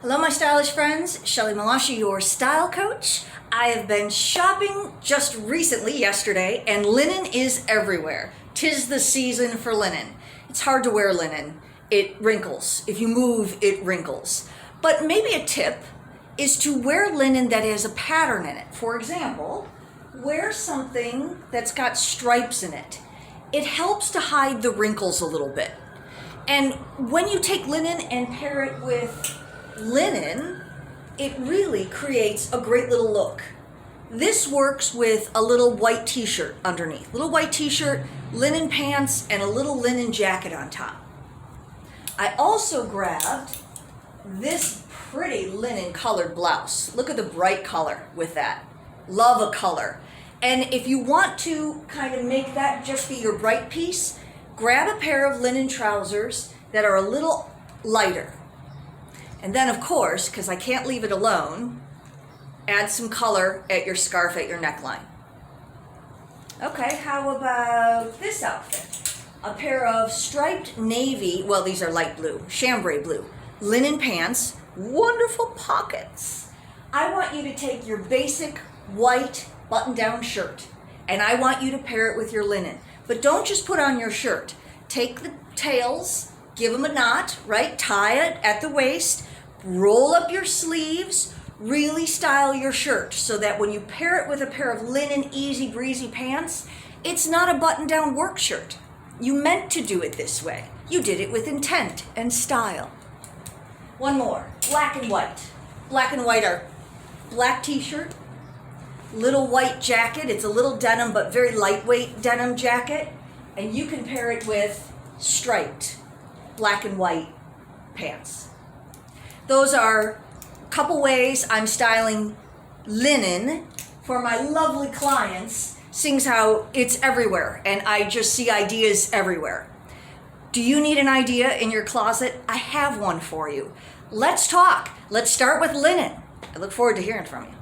Hello my stylish friends, Shelly Malashi, your style coach. I have been shopping just recently, yesterday, and linen is everywhere. 'Tis the season for linen. It's hard to wear linen. It wrinkles. If you move, it wrinkles. But maybe a tip is to wear linen that has a pattern in it. For example, wear something that's got stripes in it. It helps to hide the wrinkles a little bit. And when you take linen and pair it with linen, it really creates a great little look. This works with a little white t-shirt underneath. Little white t-shirt, linen pants, and a little linen jacket on top. I also grabbed this pretty linen colored blouse. Look at the bright color with that. Love a color. And if you want to kind of make that just be your bright piece, grab a pair of linen trousers that are a little lighter. And then, of course, because I can't leave it alone, add some color at your scarf at your neckline. Okay, how about this outfit? A pair of striped navy, well, these are light blue, chambray blue, linen pants, wonderful pockets. I want you to take your basic white button-down shirt, and I want you to pair it with your linen. But don't just put on your shirt. Take the tails, give them a knot, right? Tie it at the waist, roll up your sleeves, really style your shirt so that when you pair it with a pair of linen easy breezy pants, it's not a button-down work shirt. You meant to do it this way. You did it with intent and style. One more, black and white. Black and white are black t-shirt, little white jacket. It's a little denim but very lightweight denim jacket, and you can pair it with striped black and white pants. Those are a couple ways I'm styling linen for my lovely clients, seeing how it's everywhere and I just see ideas everywhere. Do you need an idea in your closet? I have one for you. Let's talk. Let's start with linen. I look forward to hearing from you.